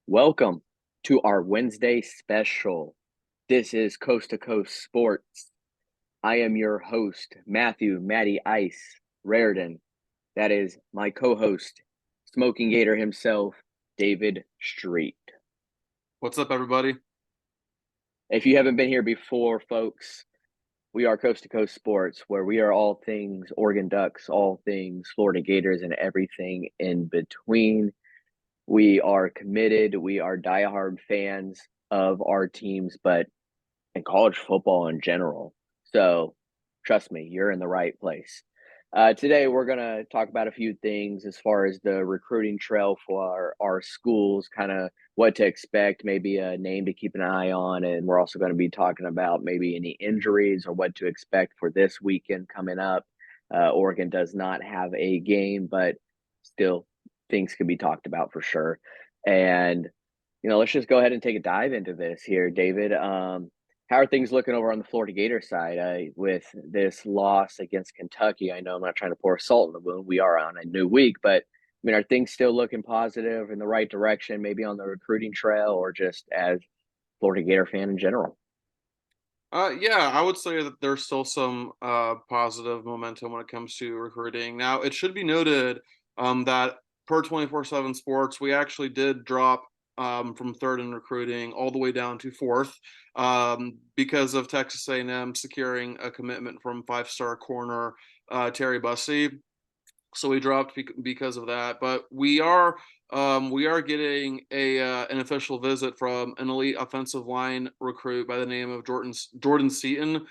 Welcome to our Wednesday special. This is Coast to Coast Sports. I am your host, Matty Ice Raridan. That is my co host, Smoking Gator himself, David Street. What's up, everybody? If you haven't been here before, folks, we are Coast to Coast Sports, where we are all things Oregon Ducks, all things Florida Gators, and everything in between. We are committed. We are diehard fans of our teams, but in college football in general. So trust me, you're in the right place. Today, we're going to talk about a few things as far as the recruiting trail for our schools, kind of what to expect, maybe a name to keep an eye on. And we're also going to be talking about maybe any injuries or what to expect for this weekend coming up. Oregon does not have a game, but still things could be talked about for sure. And, let's just go ahead and take a dive into this here, David. How are things looking over on the Florida Gator side with this loss against Kentucky? I know I'm not trying to pour salt in the wound. We are on a new week, but I mean, are things still looking positive in the right direction, maybe on the recruiting trail or just as Florida Gator fan in general? Yeah, I would say that there's still some positive momentum when it comes to recruiting. Now, it should be noted that per 24/7 Sports, we actually did drop from third in recruiting all the way down to fourth because of Texas A&M securing a commitment from five-star corner Terry Bussey. So we dropped because of that. But we are getting a an official visit from an elite offensive line recruit by the name of Jordan Seaton.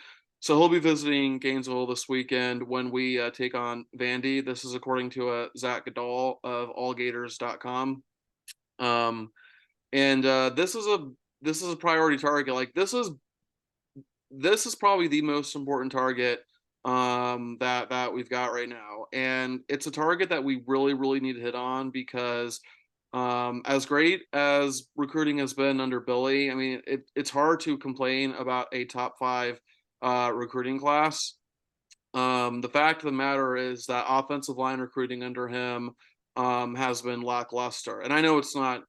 So he'll be visiting Gainesville this weekend when we take on Vandy. This is according to Zach Goodall of AllGators.com. Um, and this is a priority target. Like this is probably the most important target that we've got right now, and it's a target that we really need to hit on because as great as recruiting has been under Billy, I mean it's hard to complain about a top five recruiting class. The fact of the matter is that offensive line recruiting under him has been lackluster, and I know it's not,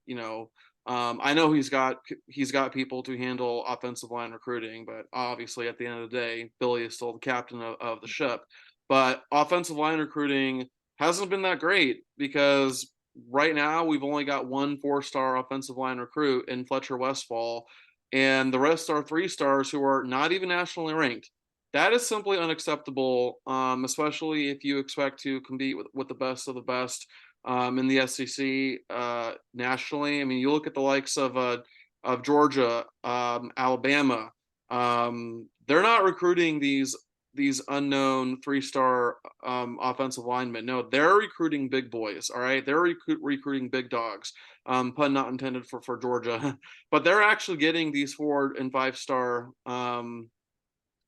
I know he's got people to handle offensive line recruiting, but obviously at the end of the day, Billy is still the captain of the ship. But offensive line recruiting hasn't been that great because right now we've only got one four-star offensive line recruit in Fletcher Westfall, and the rest are three stars who are not even nationally ranked. That is simply unacceptable, especially if you expect to compete with the best of the best in the SEC nationally. I mean, you look at the likes of Georgia, Alabama. They're not recruiting these unknown three-star offensive linemen. No, they're recruiting big boys. All right, they're recruiting big dogs. Pun not intended for Georgia, but they're actually getting these 4 and 5 star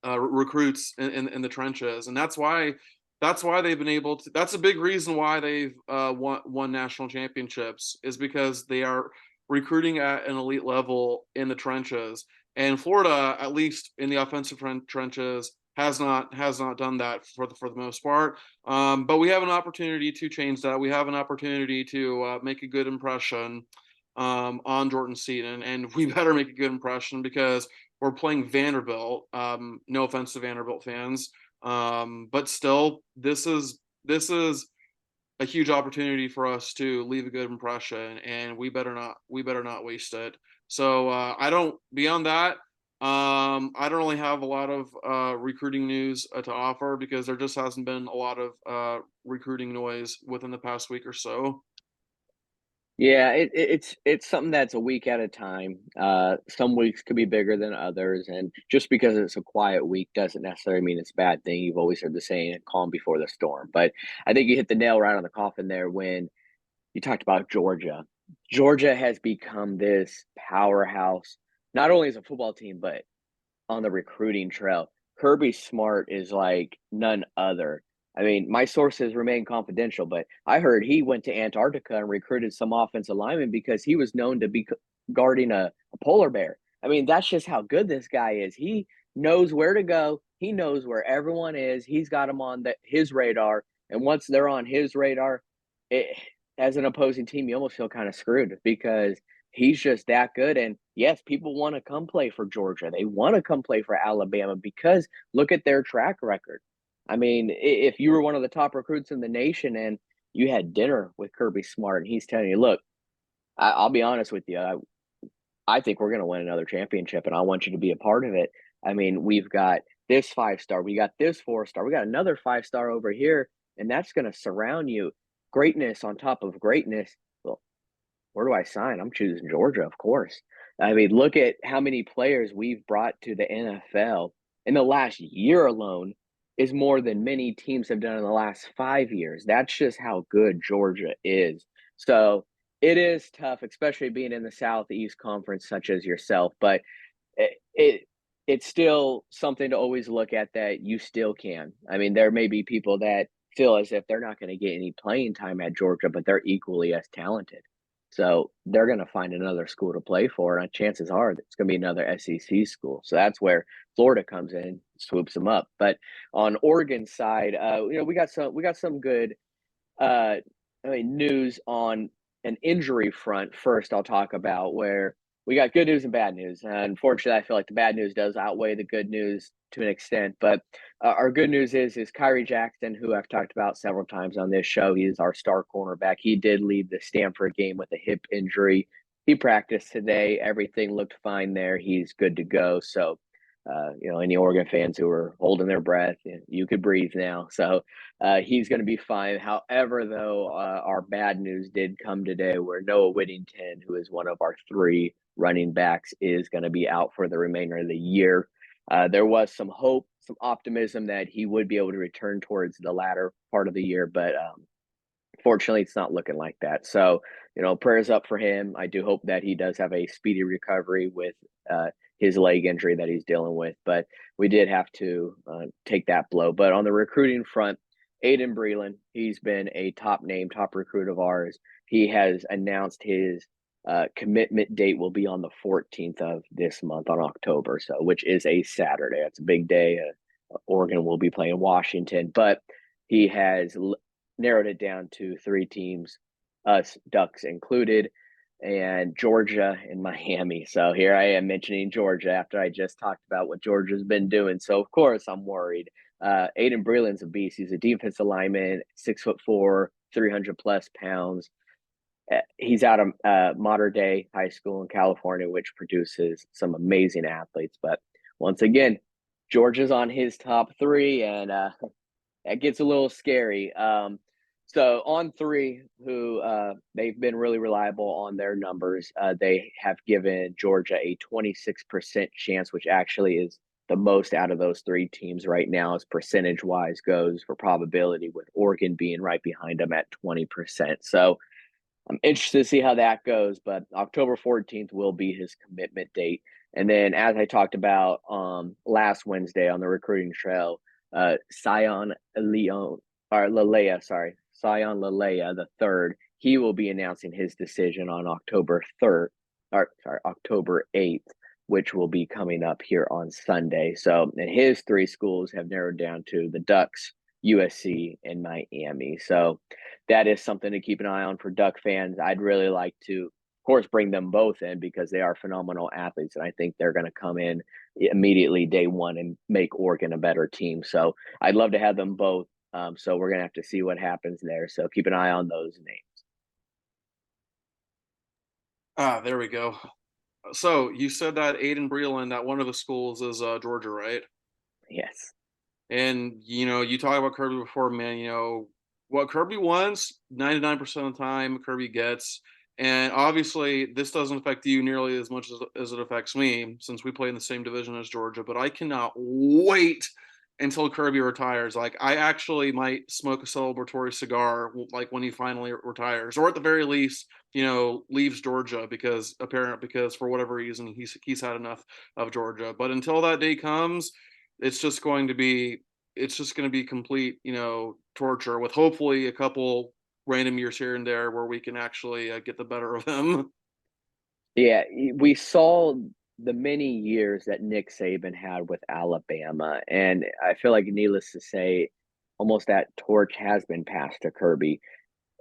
recruits in the trenches, and that's why they've been able to. That's a big reason why they've won national championships is because they are recruiting at an elite level in the trenches. And Florida, at least in the offensive trenches, has not done that for the most part. But we have an opportunity to change that. We have an opportunity to make a good impression on Jordan Seaton, and we better make a good impression because we're playing Vanderbilt. No offense to Vanderbilt fans, but still, this is a huge opportunity for us to leave a good impression, and we better not waste it. So I don't beyond that. I don't really have a lot of recruiting news to offer because there just hasn't been a lot of recruiting noise within the past week or so. Yeah, it's something that's a week at a time. Some weeks could be bigger than others, and just because it's a quiet week doesn't necessarily mean it's a bad thing. You've always heard the saying, "Calm before the storm." But I think you hit the nail right on the coffin there when you talked about Georgia. Georgia has become this powerhouse, not only as a football team, but on the recruiting trail. Kirby Smart is like none other. I mean, my sources remain confidential, but I heard he went to Antarctica and recruited some offensive linemen because he was known to be guarding a polar bear. I mean, that's just how good this guy is. He knows where to go. He knows where everyone is. He's got them on his radar, and once they're on his radar, it, as an opposing team, you almost feel kind of screwed because he's just that good. And yes, people want to come play for Georgia. They want to come play for Alabama because look at their track record. I mean, if you were one of the top recruits in the nation and you had dinner with Kirby Smart and he's telling you, look, I'll be honest with you, I think we're going to win another championship and I want you to be a part of it. I mean, we've got this 5 star, we got this 4 star, we got another 5 star over here, and that's going to surround you. Greatness on top of greatness. Well, where do I sign? I'm choosing Georgia, of course. I mean, look at how many players we've brought to the NFL in the last year alone is more than many teams have done in the last 5 years. That's just how good Georgia is. So it is tough, especially being in the Southeast Conference, such as yourself. But it it's still something to always look at that you still can. I mean, there may be people that feel as if they're not going to get any playing time at Georgia, but they're equally as talented. So they're going to find another school to play for, and chances are it's going to be another SEC school. So that's where Florida comes in, swoops them up. But on Oregon's side, we got some good uh, I mean, news on an injury front. First, I'll talk about where we got good news and bad news. Unfortunately, I feel like the bad news does outweigh the good news to an extent. But our good news is Kyrie Jackson, who I've talked about several times on this show. He's our star cornerback. He did leave the Stanford game with a hip injury. He practiced today. Everything looked fine there. He's good to go. So, any Oregon fans who are holding their breath, you could breathe now. So he's going to be fine. However, though, our bad news did come today where Noah Whittington, who is one of our 3 running backs, is going to be out for the remainder of the year. There was some hope, some optimism that he would be able to return towards the latter part of the year, but fortunately, it's not looking like that. So, prayers up for him. I do hope that he does have a speedy recovery with his leg injury that he's dealing with. But we did have to take that blow. But on the recruiting front, Aiden Breland, he's been a top name, top recruit of ours. He has announced his commitment date will be on the 14th of this month on October, so which is a Saturday. That's a big day. Oregon will be playing Washington, but he has narrowed it down to 3 teams, us Ducks included, and Georgia and Miami. So here I am mentioning Georgia after I just talked about what Georgia's been doing. So of course I'm worried. Aiden Breland's a beast. He's a defensive lineman, 6'4", 300 plus pounds. He's out of Mater Dei High School in California, which produces some amazing athletes. But once again, Georgia's on his top 3, and that gets a little scary. So on 3, who they've been really reliable on their numbers. They have given Georgia a 26% chance, which actually is the most out of those 3 teams right now as percentage wise goes for probability, with Oregon being right behind them at 20%. So I'm interested to see how that goes, but October 14th will be his commitment date. And then, as I talked about last Wednesday on the recruiting trail, Sion Leon or Lalea, Sion Lalea the third, he will be announcing his decision on October 8th, which will be coming up here on Sunday. So, and his 3 schools have narrowed down to the Ducks, USC, and Miami. So that is something to keep an eye on for Duck fans. I'd really like to, of course, bring them both in because they are phenomenal athletes, and I think they're going to come in immediately day one and make Oregon a better team. So I'd love to have them both. So we're going to have to see what happens there. So keep an eye on those names. There we go. So you said that Aiden Breland at one of the schools is Georgia, right? Yes. And you talk about Kirby before, man. What Kirby wants, 99% of the time, Kirby gets. And obviously, this doesn't affect you nearly as much as it affects me, since we play in the same division as Georgia. But I cannot wait until Kirby retires. Like, I actually might smoke a celebratory cigar, like when he finally retires, or at the very least, leaves Georgia because for whatever reason he's had enough of Georgia. But until that day comes, it's just going to be complete, torture, with hopefully a couple random years here and there where we can actually get the better of him. Yeah, we saw the many years that Nick Saban had with Alabama, and I feel like, needless to say, almost that torch has been passed to Kirby.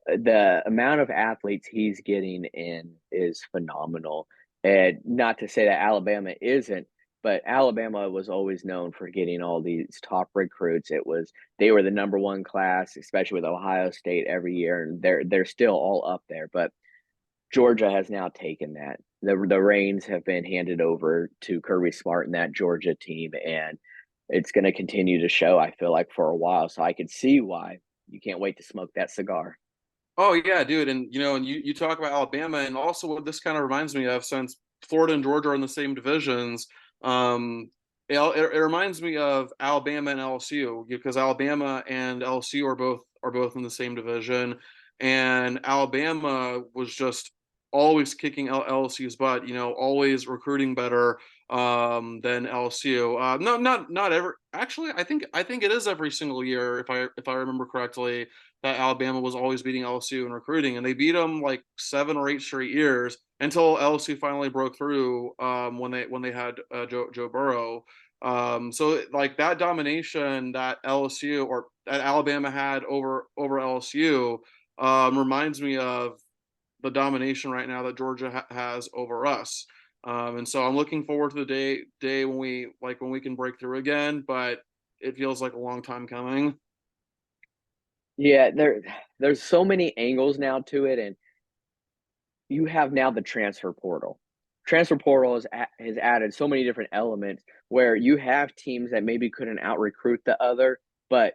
the amount of athletes he's getting in is phenomenal. And not to say that Alabama isn't, but Alabama was always known for getting all these top recruits. They were the number one class, especially with Ohio State every year, and they're still all up there. But Georgia has now taken that. The reins have been handed over to Kirby Smart and that Georgia team, and it's going to continue to show. I feel like for a while, so I can see why you can't wait to smoke that cigar. Oh yeah, dude, and you talk about Alabama, and also what this kind of reminds me of, since Florida and Georgia are in the same divisions, um, it reminds me of Alabama and LSU, because Alabama and LSU are both in the same division, and Alabama was just always kicking LSU's butt, always recruiting better than LSU. No, not ever. Actually, I think it is every single year, if I remember correctly, that Alabama was always beating LSU in recruiting, and they beat them like 7 or 8 straight years until LSU finally broke through when they had Joe Burrow. So like that domination that LSU or that Alabama had over LSU reminds me of the domination right now that Georgia has over us. And so I'm looking forward to the day when we can break through again, but it feels like a long time coming. Yeah, there's so many angles now to it, and you have now the transfer portal. Transfer portal has added so many different elements where you have teams that maybe couldn't out recruit the other, but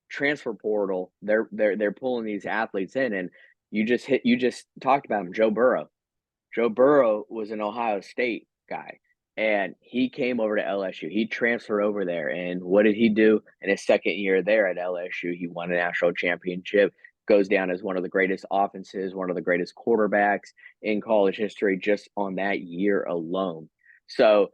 transfer portal, they're pulling these athletes in, and you just talked about him, Joe Burrow. Joe Burrow was an Ohio State guy, and he came over to LSU. He transferred over there, and what did he do in his second year there at LSU? He won a national championship, goes down as one of the greatest offenses, one of the greatest quarterbacks in college history just on that year alone. So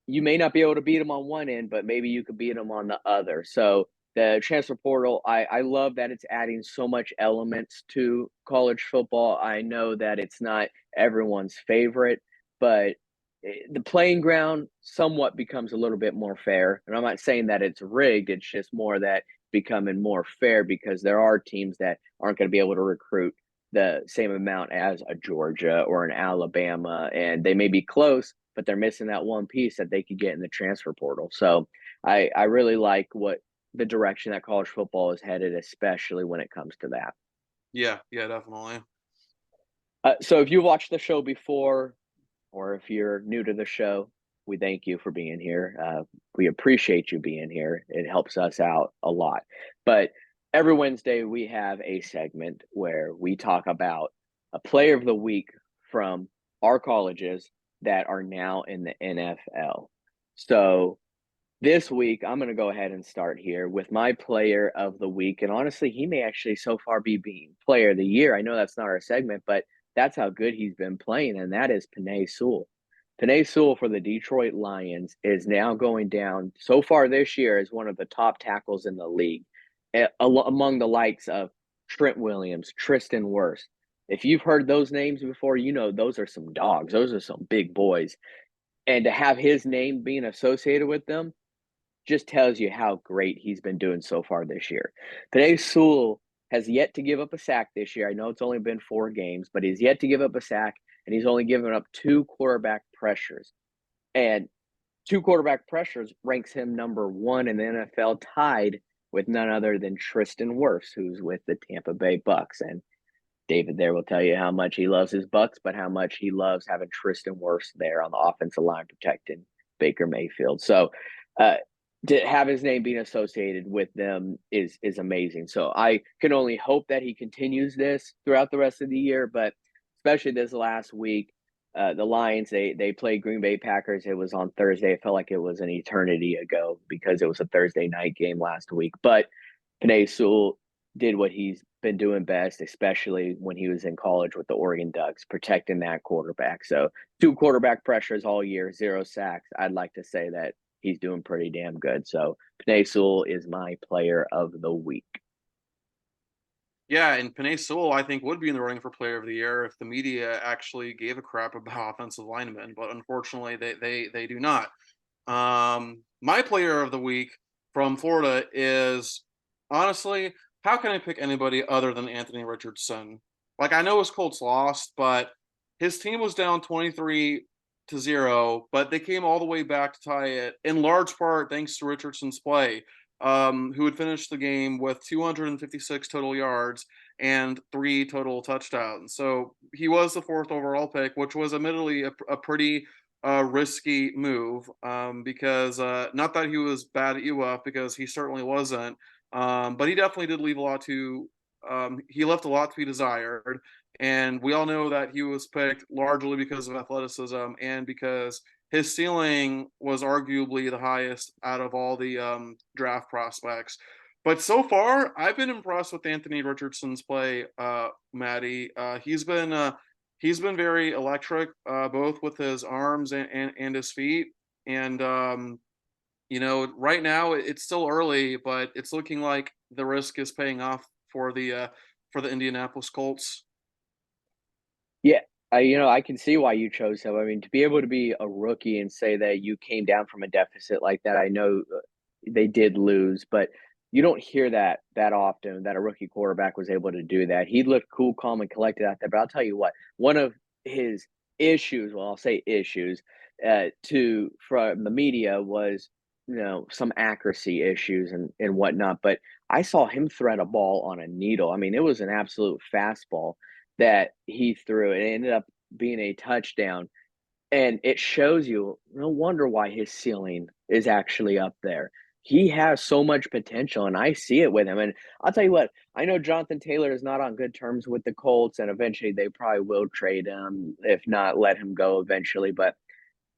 you may not be able to beat them on one end, but maybe you could beat them on the other. So the transfer portal, I love that it's adding so much elements to college football. I know that it's not everyone's favorite, but the playing ground somewhat becomes a little bit more fair. And I'm not saying that it's rigged, it's just more that becoming more fair because there are teams that aren't going to be able to recruit the same amount as a Georgia or an Alabama, and they may be close, but they're missing that one piece that they could get in the transfer portal. So I really like what the direction that college football is headed, especially when it comes to that. Yeah, yeah, definitely. So if you watched the show before, or if you're new to the show, we thank you for being here. We appreciate you being here. It helps us out a lot. But every Wednesday, we have a segment where we talk about a player of the week from our colleges that are now in the NFL. So this week, I'm going to go ahead and start here with my player of the week. And honestly, he may actually so far be being player of the year. I know that's not our segment, but that's how good he's been playing, and that is Panay Sewell. Panay Sewell for the Detroit Lions is now going down so far this year as one of the top tackles in the league, among the likes of Trent Williams, Tristan Wirfs. If you've heard those names before, you know those are some dogs. Those are some big boys. And to have his name being associated with them just tells you how great he's been doing so far this year. Today, Sewell has yet to give up a sack this year. I know it's only been 4 games, but he's yet to give up a sack, and he's only given up 2 quarterback pressures. And 2 quarterback pressures ranks him number one in the NFL, tied with none other than Tristan Wirfs, who's with the Tampa Bay Bucks. And David there will tell you how much he loves his Bucks, but how much he loves having Tristan Wirfs there on the offensive line protecting Baker Mayfield. So uh, to have his name being associated with them is amazing. So I can only hope that he continues this throughout the rest of the year, but especially this last week, the Lions they played Green Bay Packers. It was on Thursday. It felt like it was an eternity ago because it was a Thursday night game last week. But Panay Sewell did what he's been doing best, especially when he was in college with the Oregon Ducks, protecting that quarterback. So 2 quarterback pressures all year, 0 sacks. I'd like to say that he's doing pretty damn good. So Panay Sewell is my player of the week. Yeah, and Panay Sewell, I think, would be in the running for Player of the Year if the media actually gave a crap about offensive linemen, but unfortunately, they do not. My Player of the Week from Florida is honestly how can I pick anybody other than Anthony Richardson? Like, I know his Colts lost, but his team was down 23-0, but they came all the way back to tie it, in large part thanks to Richardson's play, who had finished the game with 256 total yards and 3 total touchdowns. So he was the fourth overall pick, which was admittedly a pretty risky move, because not that he was bad at UF, because he certainly wasn't, but he definitely did leave a lot to he left a lot to be desired. And we all know that he was picked largely because of athleticism and because his ceiling was arguably the highest out of all the draft prospects. But so far, I've been impressed with Anthony Richardson's play, Matty. He's been very electric, both with his arms and his feet. And right now it's still early, but it's looking like the risk is paying off for the Indianapolis Colts. Yeah, I can see why you chose him. I mean, to be able to be a rookie and say that you came down from a deficit like that, I know they did lose, but you don't hear that often that a rookie quarterback was able to do that. He looked cool, calm, and collected out there. But I'll tell you what, one of his issues, well, I'll say issues, to from the media was some accuracy issues and whatnot. But I saw him thread a ball on a needle. I mean, it was an absolute fastball that he threw. It ended up being a touchdown, and it shows you no wonder why his ceiling is actually up there. He has so much potential, and I see it with him. And I'll tell you what, I know Jonathan Taylor is not on good terms with the Colts, and eventually they probably will trade him, if not let him go eventually. But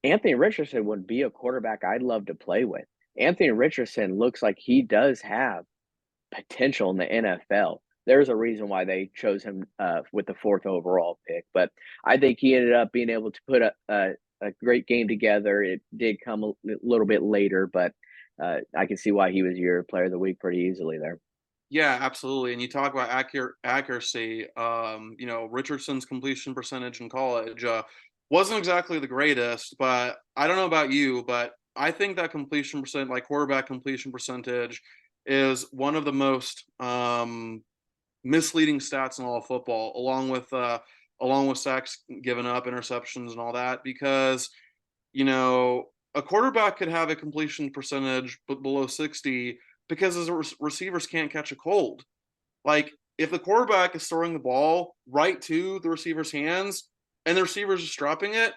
Anthony Richardson would be a quarterback I'd love to play with. Anthony Richardson looks like he does have potential in the NFL. There's a reason why they chose him with the fourth overall pick, but I think he ended up being able to put a great game together. It did come a little bit later, but I can see why he was your player of the week pretty easily there. Yeah, absolutely. And you talk about accuracy. Richardson's completion percentage in college wasn't exactly the greatest, but I don't know about you, but I think that completion percent, like quarterback completion percentage, is one of the most misleading stats in all of football, along with sacks given up, interceptions, and all that, because a quarterback could have a completion percentage below 60 because his receivers can't catch a cold. Like, if the quarterback is throwing the ball right to the receiver's hands and the receiver's just dropping it,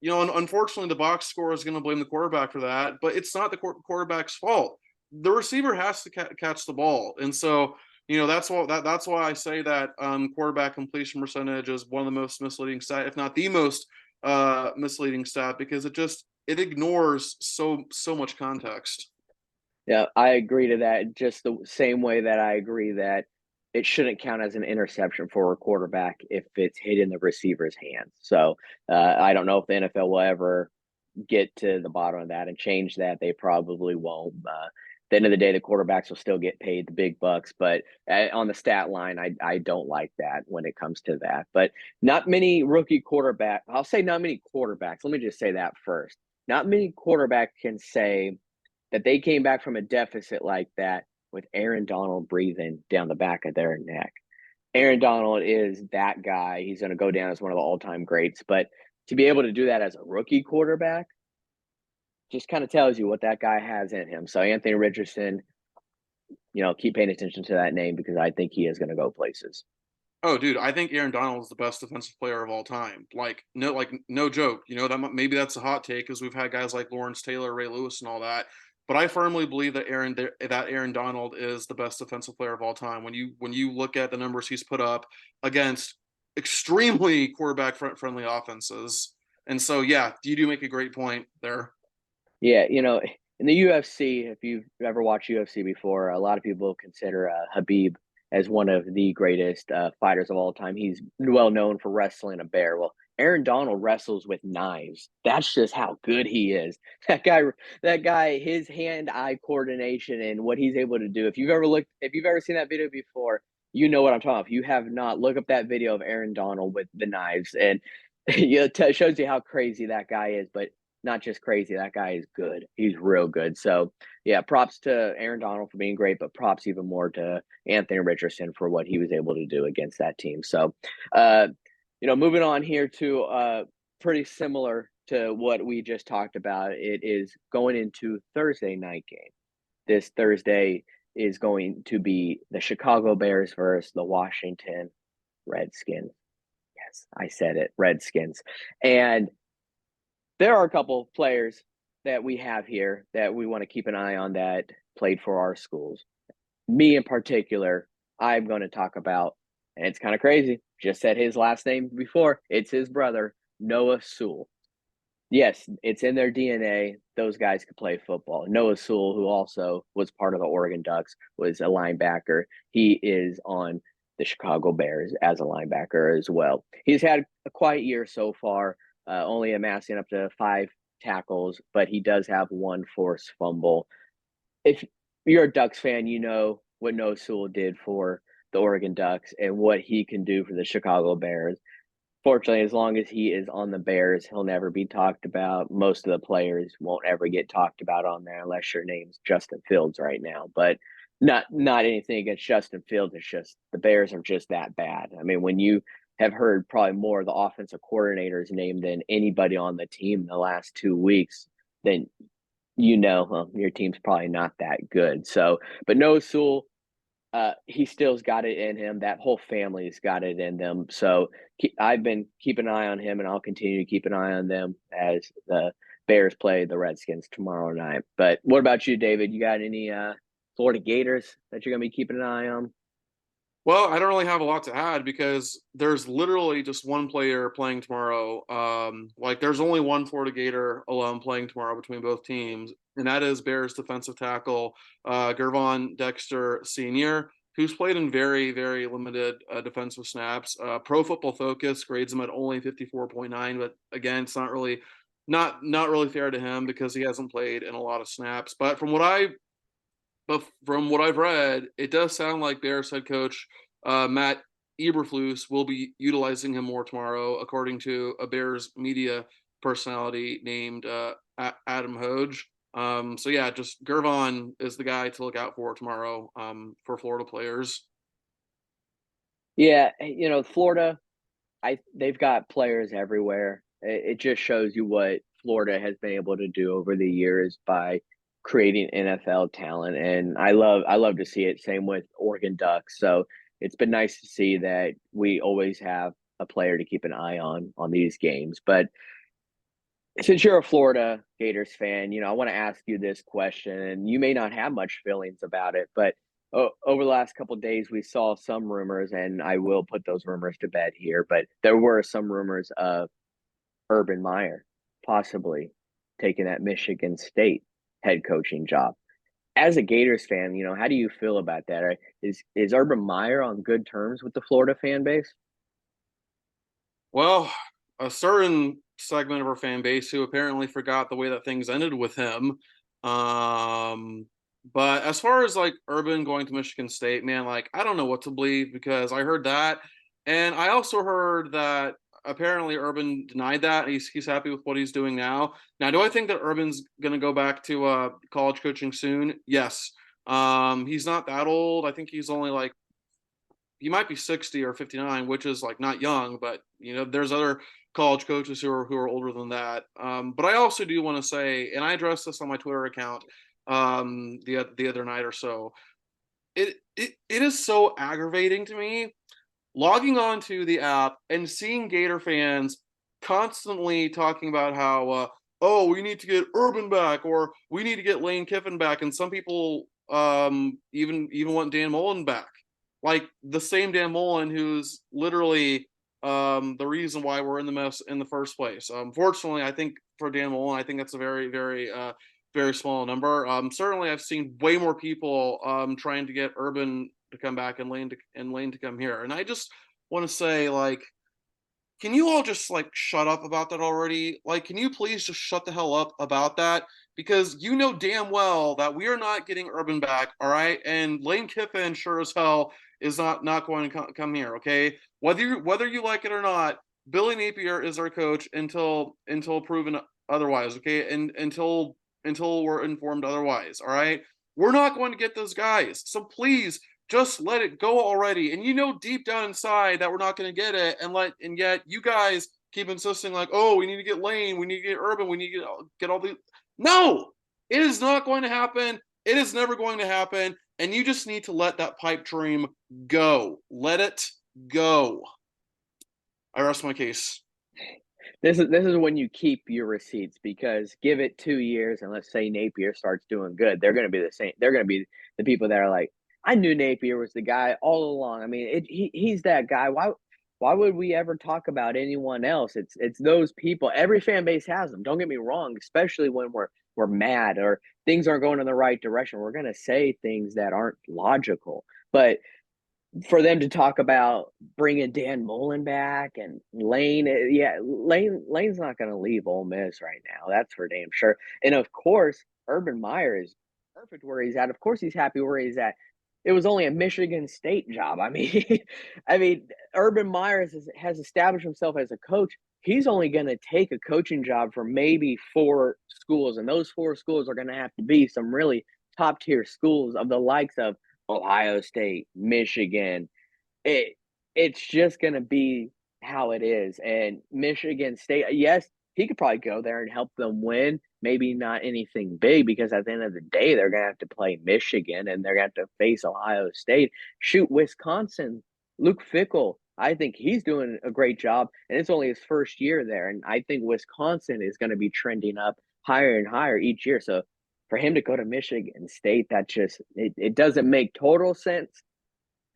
unfortunately, the box score is going to blame the quarterback for that, but it's not the quarterback's fault. The receiver has to catch the ball, and so that's why I say that quarterback completion percentage is one of the most misleading stat, if not the most misleading stat, because it ignores so much context. Yeah, I agree to that. Just the same way that I agree that it shouldn't count as an interception for a quarterback if it's hit in the receiver's hands. So I don't know if the NFL will ever get to the bottom of that and change that. They probably won't. At the end of the day, the quarterbacks will still get paid the big bucks, but on the stat line, I don't like that when it comes to that. But not many rookie quarterback. I'll say not many quarterbacks. Let me just say that first. Not many quarterbacks can say that they came back from a deficit like that with Aaron Donald breathing down the back of their neck. Aaron Donald is that guy. He's going to go down as one of the all-time greats. But to be able to do that as a rookie quarterback just kind of tells you what that guy has in him. So Anthony Richardson, keep paying attention to that name because I think he is going to go places. Oh, dude, I think Aaron Donald is the best defensive player of all time. Like no joke. Maybe that's a hot take because we've had guys like Lawrence Taylor, Ray Lewis, and all that. But I firmly believe that Aaron Donald is the best defensive player of all time. When you look at the numbers he's put up against extremely quarterback friendly offenses, and so yeah, you do make a great point there. Yeah, in the UFC, if you've ever watched UFC before, a lot of people consider Habib as one of the greatest fighters of all time. He's well known for wrestling a bear. Well, Aaron Donald wrestles with knives. That's just how good he is. That guy, his hand-eye coordination and what he's able to do. If you've ever seen that video before, you know what I'm talking about. If you have not, look up that video of Aaron Donald with the knives, and it shows you how crazy that guy is. But not just crazy. That guy is good. He's real good. So yeah, props to Aaron Donald for being great, but props even more to Anthony Richardson for what he was able to do against that team. So, uh, moving on here to pretty similar to what we just talked about. It is going into Thursday night game. This Thursday is going to be the Chicago Bears versus the Washington Redskins. Yes, I said it, Redskins. And there are a couple players that we have here that we want to keep an eye on that played for our schools. Me in particular, I'm going to talk about, and it's kind of crazy. Just said his last name before. It's his brother, Noah Sewell. Yes, it's in their DNA. Those guys could play football. Noah Sewell, who also was part of the Oregon Ducks, was a linebacker. He is on the Chicago Bears as a linebacker as well. He's had a quiet year so far, only amassing up to 5 tackles, but he does have one forced fumble. If you're a Ducks fan, you know what Noah Sewell did for the Oregon Ducks and what he can do for the Chicago Bears. Fortunately, as long as he is on the Bears, he'll never be talked about. Most of the players won't ever get talked about on there unless your name's Justin Fields right now. But not anything against Justin Fields. It's just the Bears are just that bad. I mean, when you have heard probably more of the offensive coordinator's name than anybody on the team in the last 2 weeks, then well, your team's probably not that good. So, but Noah Sewell, he still's got it in him. That whole family's got it in them. So I've been keeping an eye on him, and I'll continue to keep an eye on them as the Bears play the Redskins tomorrow night. But what about you, David? You got any Florida Gators that you're going to be keeping an eye on? Well, I don't really have a lot to add because there's literally just one player playing tomorrow. Like there's only one Florida Gator alum playing tomorrow between both teams, and that is Bears defensive tackle Gervon Dexter Sr., who's played in very, very limited defensive snaps. Pro Football Focus grades him at only 54.9, but again, it's not really fair to him because he hasn't played in a lot of snaps. But from what I've read, it does sound like Bears head coach Matt Eberflus will be utilizing him more tomorrow, according to a Bears media personality named Adam Hoge. So yeah, just Gervon is the guy to look out for tomorrow for Florida players. Yeah, Florida, they've got players everywhere. It just shows you what Florida has been able to do over the years by creating NFL talent, and I love to see it. Same with Oregon Ducks. So it's been nice to see that we always have a player to keep an eye on these games. But since you're a Florida Gators fan, I want to ask you this question, and you may not have much feelings about it, but over the last couple of days, we saw some rumors, and I will put those rumors to bed here. But there were some rumors of Urban Meyer possibly taking that Michigan State head coaching job. As a Gators fan, how do you feel about that? Is Urban Meyer on good terms with the Florida fan base? Well, a certain segment of our fan base who apparently forgot the way that things ended with him. Um, but as far as like Urban going to Michigan State, man, like I don't know what to believe because I heard that, and I also heard that apparently Urban denied that. He's happy with what he's doing now. Now, do I think that Urban's going to go back to college coaching soon? Yes. He's not that old. I think he's only like he might be 60 or 59, which is like not young, but there's other college coaches who are older than that. But I also do want to say, and I addressed this on my Twitter account the other night or so. It is so aggravating to me logging onto the app and seeing Gator fans constantly talking about how oh, we need to get Urban back or we need to get Lane Kiffin back, and some people even want Dan Mullen back, like the same Dan Mullen who's literally the reason why we're in the mess in the first place. Fortunately, I think for Dan Mullen, I think that's a very, very, very small number. Certainly, I've seen way more people trying to get Urban to come back and Lane to come here, and I just want to say, like, can you all just like shut up about that already? Like, can you please just shut the hell up about that? Because you know damn well that we are not getting Urban back, all right? And Lane Kiffin sure as hell is not going to come here, okay? Whether you like it or not, Billy Napier is our coach until proven otherwise, okay? And until we're informed otherwise, all right? We're not going to get those guys. So please just let it go already. And you know deep down inside that we're not going to get it, and yet you guys keep insisting like, "Oh, we need to get Lane, we need to get Urban, we need to get all the." No, it is not going to happen. It is never going to happen. And you just need to let that pipe dream go. Let it go. I rest my case. This is when you keep your receipts because give it 2 years and let's say Napier starts doing good, they're going to be the same. They're going to be the people that are like, I knew Napier was the guy all along. I mean, he's that guy. Why would we ever talk about anyone else? It's those people. Every fan base has them. Don't get me wrong, especially when we're mad or things aren't going in the right direction. We're going to say things that aren't logical, but for them to talk about bringing Dan Mullen back and Lane, yeah, Lane's not going to leave Ole Miss right now. That's for damn sure. And of course, Urban Meyer is perfect where he's at. Of course, he's happy where he's at. It was only a Michigan State job. I mean, I mean, Urban Meyer has established himself as a coach. He's only going to take a coaching job for maybe 4 schools, and those 4 schools are going to have to be some really top tier schools of the likes of Ohio State, Michigan. It it's just gonna be how it is. And Michigan State, yes, he could probably go there and help them win. Maybe not anything big because at the end of the day, they're gonna have to play Michigan and they're gonna have to face Ohio State. Shoot, Wisconsin, Luke Fickle. I think he's doing a great job, and it's only his first year there. And I think Wisconsin is going to be trending up higher and higher each year. So for him to go to Michigan State, that just it doesn't make total sense.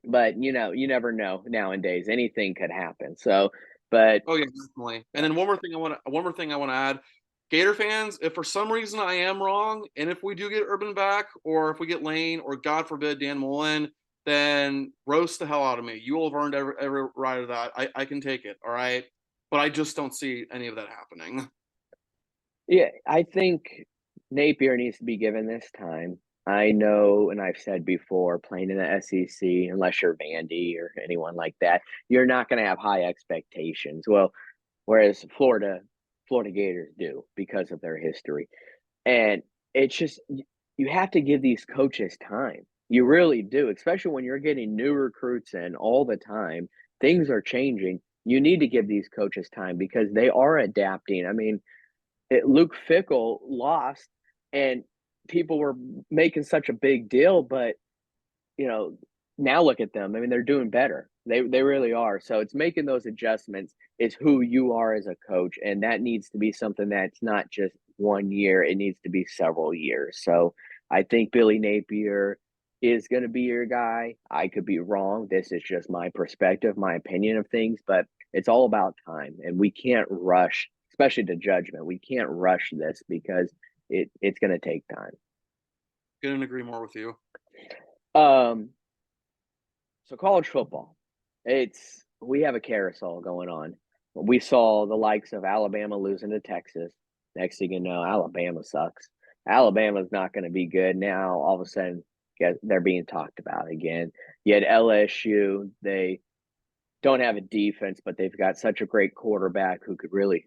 But you never know nowadays. Anything could happen. So, but Oh yeah, definitely. And then one more thing I want to add. Gator fans, if for some reason I am wrong, and if we do get Urban back, or if we get Lane, or God forbid Dan Mullen, then roast the hell out of me. You will have earned every right of that. I can take it. All right. But I just don't see any of that happening. yeah, I think Napier needs to be given this time. I know, and I've said before, playing in the SEC, unless you're Vandy or anyone like that, you're not going to have high expectations. Well, whereas Florida Gators do because of their history. And it's just you have to give these coaches time. You really do, especially when you're getting new recruits in all the time. Things are changing. You need to give these coaches time because they are adapting. I mean, Luke Fickle lost, and people were making such a big deal, but you know, now look at them. I mean, they're doing better. They really are. So it's making those adjustments is who you are as a coach, and that needs to be something that's not just 1 year. It needs to be several years. So I think Billy Napier is going to be your guy. I could be wrong. This is just my perspective, my opinion of things, but it's all about time, and we can't rush, especially to judgment. We can't rush this because it's going to take time. Couldn't agree more with you. Um, So college football, it's we have a carousel going on. We saw the likes of Alabama losing to Texas. Next thing you know, Alabama sucks. Alabama's not going to be good now. All of a sudden, they're being talked about again. Yet LSU, they don't have a defense, but they've got such a great quarterback who could really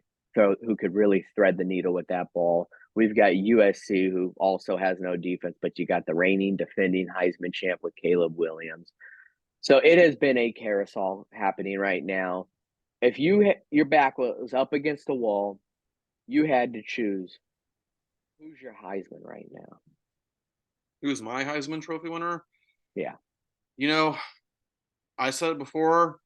thread the needle with that ball. We've got USC, who also has no defense, but you got the reigning, defending Heisman champ with Caleb Williams. So it has been a carousel happening right now. If your back was up against the wall, you had to choose who's your Heisman right now. Who's my Heisman Trophy winner? Yeah, You know, I said it before,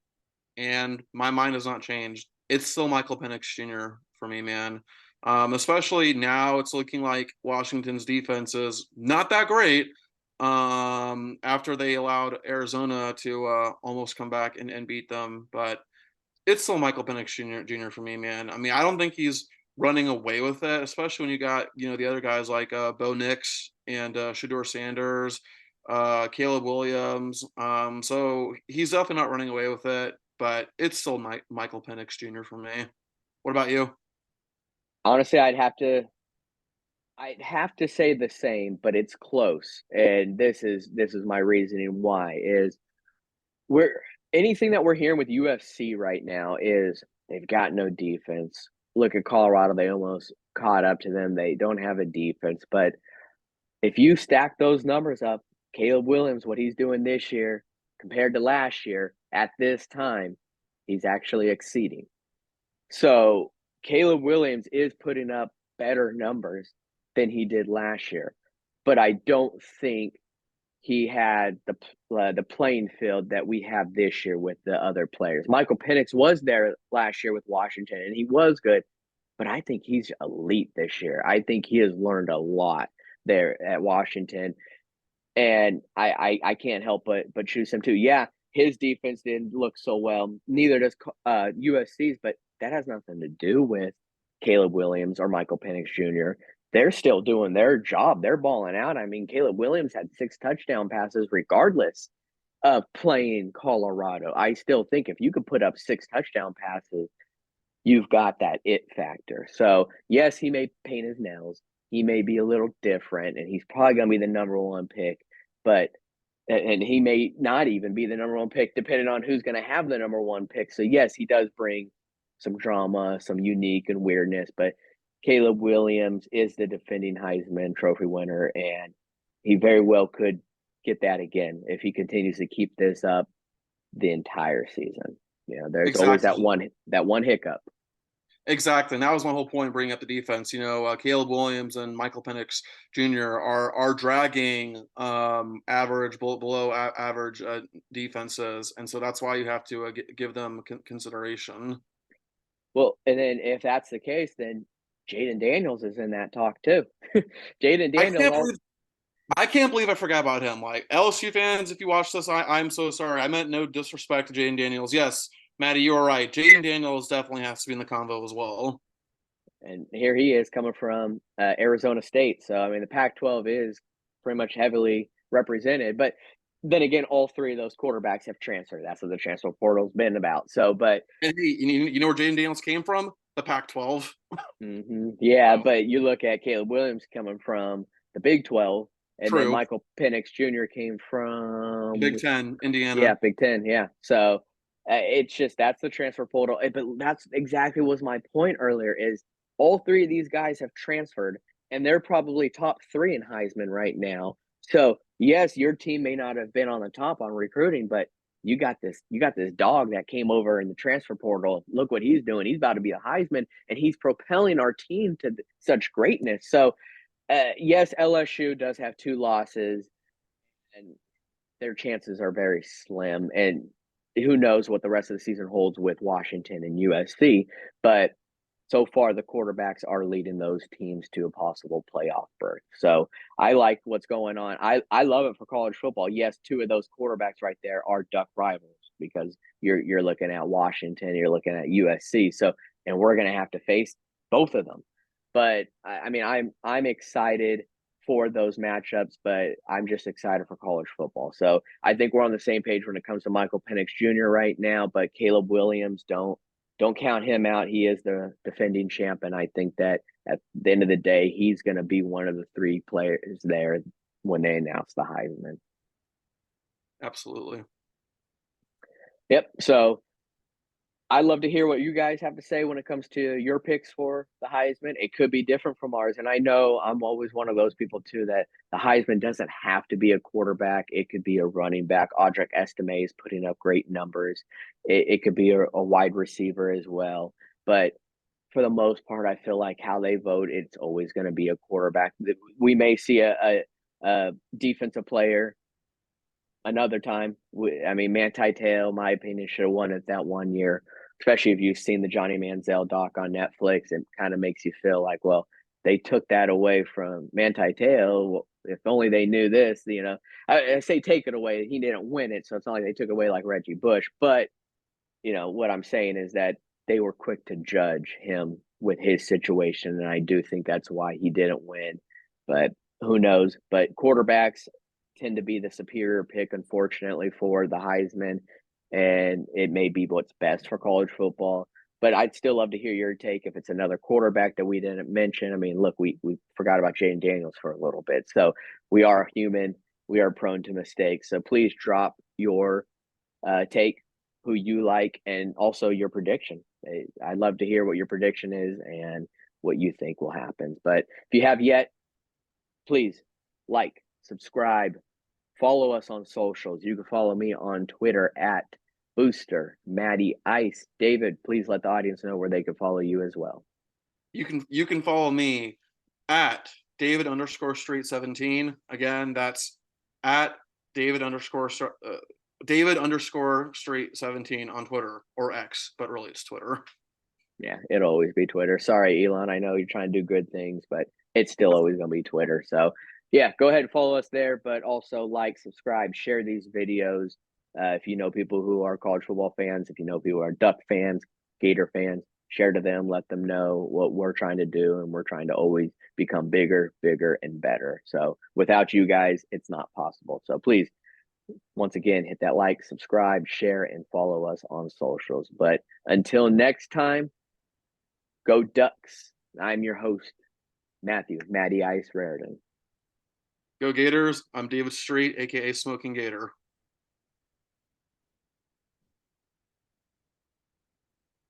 and my mind has not changed. It's still Michael Penix Jr. for me, man. Especially now, it's looking like Washington's defense is not that great. After they allowed Arizona to almost come back and beat them, but it's still Michael Penix Jr. for me, man. I mean, I don't think he's running away with it, especially when you got the other guys like Bo Nix and Shador Sanders, Caleb Williams. So he's definitely not running away with it, but it's still Michael Penix Jr. for me. What about you? honestly, I'd have to say the same, but it's close. And this is my reasoning why is we're anything that we're hearing with UFC right now is they've got no defense. look at Colorado, they almost caught up to them. They don't have a defense, but if you stack those numbers up, Caleb Williams, what he's doing this year compared to last year at this time, he's actually exceeding. So Caleb Williams is putting up better numbers than he did last year, but I don't think he had the playing field that we have this year with the other players. Michael Penix was there last year with Washington, and he was good, but I think he's elite this year. I think he has learned a lot there at Washington, and I can't help but choose him too. Yeah, his defense didn't look so well. Neither does USC's, but that has nothing to do with Caleb Williams or Michael Penix Jr. They're still doing their job. They're balling out. I mean, Caleb Williams had 6 touchdown passes regardless of playing Colorado. I still think if you could put up 6 touchdown passes, you've got that it factor. So, yes, he may paint his nails. He may be a little different, and he's probably going to be the number one pick, but and he may not even be the number one pick depending on who's going to have the number one pick. So, yes, he does bring some drama, some unique and weirdness, but Caleb Williams is the defending Heisman Trophy winner, and he very well could get that again if he continues to keep this up the entire season. There's always Exactly. that one hiccup. Exactly. And that was my whole point bringing up the defense. Caleb Williams and Michael Penix Jr. are dragging average below average defenses, and so that's why you have to give them consideration. Well, and then if that's the case, then Jaden Daniels is in that talk too. Jaden I Daniels, can't believe I can't believe I forgot about him. Like LSU fans, if you watch this, I'm so sorry. I meant no disrespect to Jaden Daniels. Yes, Matty, you are right. Jaden Daniels definitely has to be in the convo as well. and here he is coming from Arizona State. So I mean, the Pac-12 is pretty much heavily represented. But then again, all three of those quarterbacks have transferred. That's what the transfer portal's been about. So, but And hey, you know where Jaden Daniels came from? The Pac-12. yeah, So but you look at Caleb Williams coming from the Big 12, and then true. Michael Penix Jr. came from Big Ten, yeah, Indiana. Big Ten. Yeah. So it's just that's the transfer portal. But that's exactly was my point earlier is all three of these guys have transferred and they're probably top three in Heisman right now. So yes, your team may not have been on the top on recruiting, but you got this dog that came over in the transfer portal. Look what he's doing. He's about to be a Heisman and he's propelling our team to such greatness. So yes, LSU does have 2 losses and their chances are very slim. And who knows what the rest of the season holds with Washington and USC. But so far, the quarterbacks are leading those teams to a possible playoff berth. So I like what's going on. I love it for college football. Yes, 2 of those quarterbacks right there are duck rivals because you're looking at Washington, you're looking at USC. So and we're going to have to face both of them. But I mean, I'm excited for those matchups, but I'm just excited for college football. So I think we're on the same page when it comes to Michael Penix Jr. right now, but Caleb Williams, don't count him out. He is the defending champ, and I think that at the end of the day, he's going to be one of the 3 players there when they announce the Heisman. Absolutely. Yep. So I'd love to hear what you guys have to say when it comes to your picks for the Heisman. It could be different from ours. And I know I'm always one of those people, too, that the Heisman doesn't have to be a quarterback. It could be a running back. Audric Estime is putting up great numbers. It could be a wide receiver as well. But for the most part, I feel like how they vote, it's always going to be a quarterback. We may see a defensive player another time. I mean, Manti Te'o, my opinion, should have won it that one year, especially if you've seen the Johnny Manziel doc on Netflix. It kind of makes you feel like, well, they took that away from Manti Te'o. If only they knew this, I say take it away. He didn't win it, so it's not like they took it away like Reggie Bush. But, what I'm saying is that they were quick to judge him with his situation. And I do think that's why he didn't win. But who knows? But quarterbacks tend to be the superior pick, unfortunately, for the Heisman. And it may be what's best for college football. But I'd still love to hear your take if it's another quarterback that we didn't mention. I mean, look, we forgot about Jaden Daniels for a little bit. So we are human. We are prone to mistakes. So please drop your take who you like, and also your prediction. I'd love to hear what your prediction is and what you think will happen. But if you have yet, please like, subscribe, follow us on socials. You can follow me on Twitter at Booster Matty Ice. David, please let the audience know where they can follow you as well. You can follow me at David_Street17. Again, that's at David_Street17 on Twitter or X, but really it's Twitter. Yeah, it'll always be Twitter. Sorry, Elon. I know you're trying to do good things, but it's still always going to be Twitter. So, yeah, go ahead and follow us there, but also like, subscribe, share these videos. If you know people who are college football fans, if you know people who are Duck fans, Gator fans, share to them, let them know what we're trying to do. And we're trying to always become bigger, bigger, and better. So, without you guys, it's not possible. So, please, once again, hit that like, subscribe, share, and follow us on socials. But until next time, go Ducks. I'm your host, Matty Ice Raritan. Go Gators. I'm David Street, aka Smoking Gator.